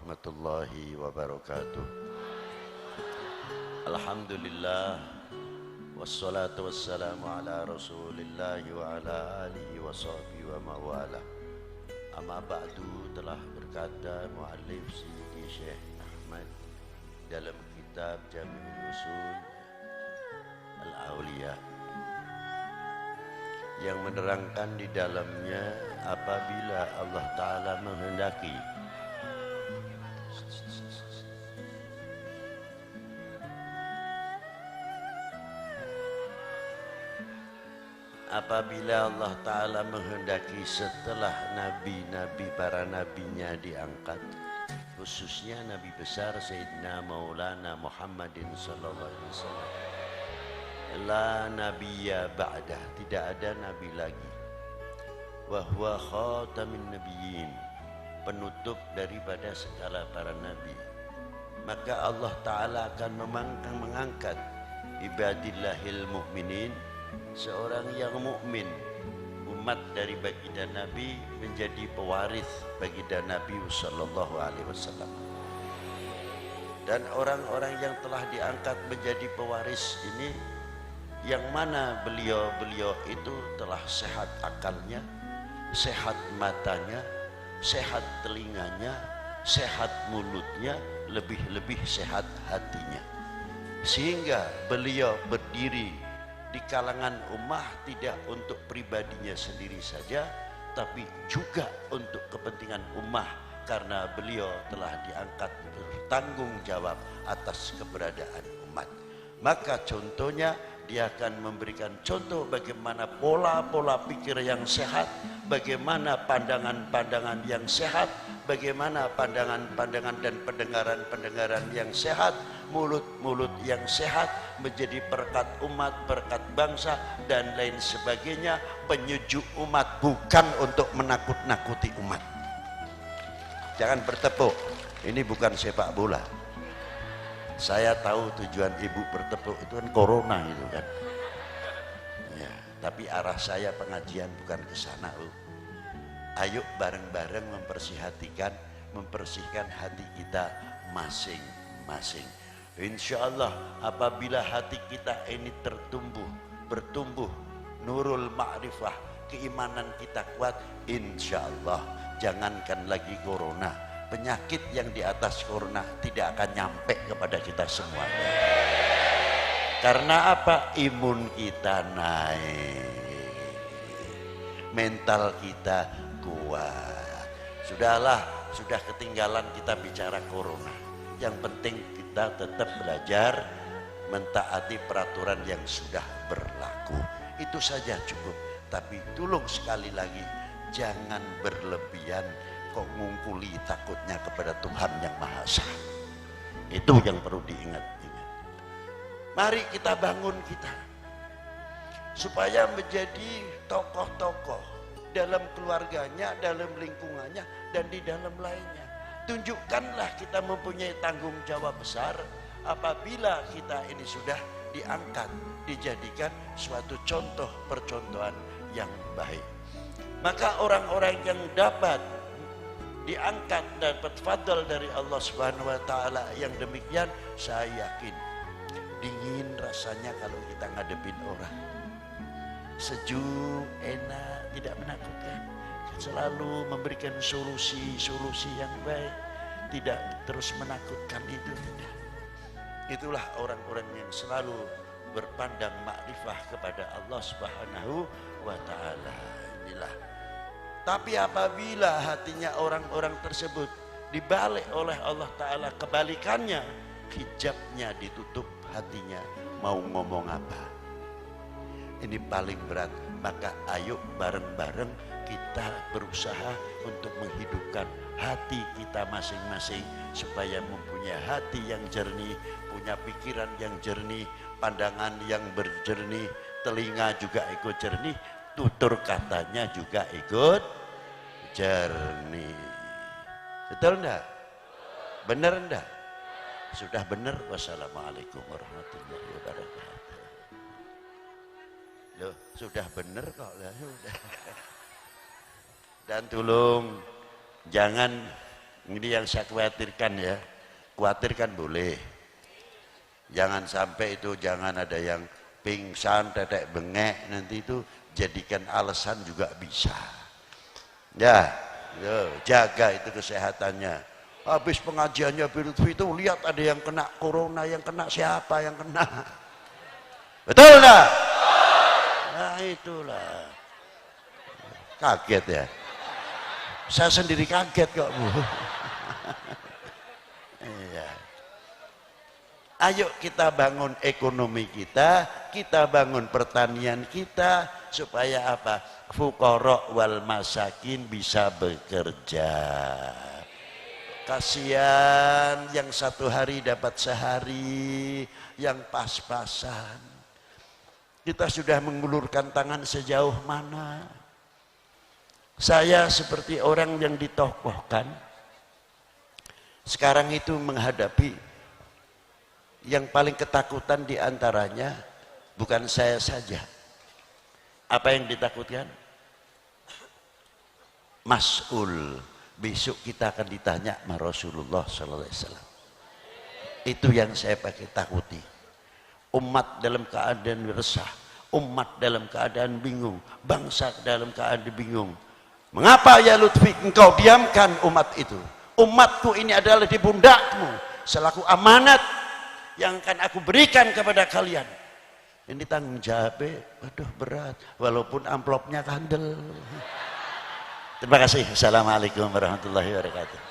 warahmatullahi wabarakatuh. Alhamdulillah wassalatu wassalamu ala Rasulillah wa ala alihi wa sahbihi wa mawala. Amma ba'du, telah berkata muallif Sayyidi Syekh Ahmad dalam kitab Jami'ul Usul Al-Awliya yang menerangkan di dalamnya apabila Allah Ta'ala menghendaki Allah Ta'ala menghendaki setelah nabi-nabi para nabinya diangkat, khususnya nabi besar Sayyidina Maulana Muhammadin sallallahu alaihi wasallam, la nabiyya ba'dah, tidak ada nabi lagi, wa huwa khatamin nabiyyin, penutup daripada segala para nabi, maka Allah Ta'ala akan mengangkat ibadillahil mu'minin, seorang yang mukmin, umat dari baginda Nabi, menjadi pewaris baginda Nabi sallallahu alaihi wasallam. Dan orang-orang yang telah diangkat menjadi pewaris ini, yang mana beliau itu telah sehat akalnya, sehat matanya, sehat telinganya, sehat mulutnya, lebih-lebih sehat hatinya, sehingga beliau berdiri di kalangan ummah tidak untuk pribadinya sendiri saja, tapi juga untuk kepentingan ummah, karena beliau telah diangkat bertanggung jawab atas keberadaan umat. Maka contohnya, dia akan memberikan contoh bagaimana pola-pola pikir yang sehat, bagaimana pandangan-pandangan yang sehat, bagaimana pandangan-pandangan dan pendengaran-pendengaran yang sehat, mulut-mulut yang sehat, menjadi berkat umat, berkat bangsa dan lain sebagainya, penyejuk umat, bukan untuk menakut-nakuti umat. Jangan bertepuk, ini bukan sepak bola. Saya tahu tujuan ibu bertepuk itu kan corona itu kan ya, tapi arah saya pengajian bukan ke sana. Ayo bareng-bareng membersihkan hati kita masing-masing. Insya Allah apabila hati kita ini bertumbuh nurul ma'rifah, keimanan kita kuat, insya Allah jangankan lagi corona, penyakit yang di atas corona tidak akan nyampe kepada kita semuanya. Karena apa? Imun kita naik, mental kita kuat. Sudah ketinggalan kita bicara corona. Yang penting kita tetap belajar mentaati peraturan yang sudah berlaku. Itu saja cukup. Tapi tolong sekali lagi, jangan berlebihan kok ngungkuli takutnya kepada Tuhan yang Maha Esa. Itu yang perlu diingat-ingat. Mari kita bangun kita supaya menjadi tokoh-tokoh dalam keluarganya, dalam lingkungannya, dan di dalam lainnya. Tunjukkanlah kita mempunyai tanggung jawab besar apabila kita ini sudah diangkat, dijadikan suatu contoh percontohan yang baik. Maka orang-orang yang dapat diangkat, dapat fadl dari Allah Subhanahu wa taala yang demikian, saya yakin dingin rasanya kalau kita ngadepin orang. Sejuk, enak, tidak menakutkan. Selalu memberikan solusi yang baik, tidak terus menakutkan, itu tidak. Itulah orang-orang yang selalu berpandang makrifah kepada Allah Subhanahu wa taala. Inilah. Tapi apabila hatinya orang-orang tersebut dibalik oleh Allah Ta'ala kebalikannya, hijabnya ditutup hatinya, mau ngomong apa? Ini paling berat. Maka ayo bareng-bareng kita berusaha untuk menghidupkan hati kita masing-masing, supaya mempunyai hati yang jernih, punya pikiran yang jernih, pandangan yang berjernih, telinga juga ikut jernih, tutur katanya juga ikut jernih. Betul enggak? Benar enggak? Sudah benar. Wassalamualaikum warahmatullahi wabarakatuh. Loh, sudah benar kok. Dan tolong jangan Ini yang saya khawatirkan ya. Khawatirkan boleh. Jangan sampai itu, jangan ada yang pingsan, tetek bengek, nanti itu jadikan alasan juga bisa. Ya, jaga itu kesehatannya. Habis pengajiannya Lutfi itu lihat ada yang kena corona, yang kena siapa yang kena. Betul enggak? Nah itulah. Kaget ya. Saya sendiri kaget kok Bu. Iya. Ayo kita bangun ekonomi kita bangun pertanian kita supaya apa? Fuqara wal masakin bisa bekerja. Kasihan yang satu hari dapat sehari, yang pas-pasan. Kita sudah mengulurkan tangan sejauh mana? Saya seperti orang yang ditokohkan sekarang itu menghadapi yang paling ketakutan diantaranya bukan saya saja. Apa yang ditakutkan? Mas'ul. Besok kita akan ditanya sama Rasulullah SAW. Itu yang saya pakai takuti. Umat dalam keadaan resah, umat dalam keadaan bingung, bangsa dalam keadaan bingung. Mengapa ya Lutfi engkau diamkan umat itu? Umatku ini adalah di pundakmu selaku amanat yang akan aku berikan kepada kalian. Ini tanggung jawabnya, waduh berat, walaupun amplopnya kandel. Terima kasih. Assalamualaikum warahmatullahi wabarakatuh.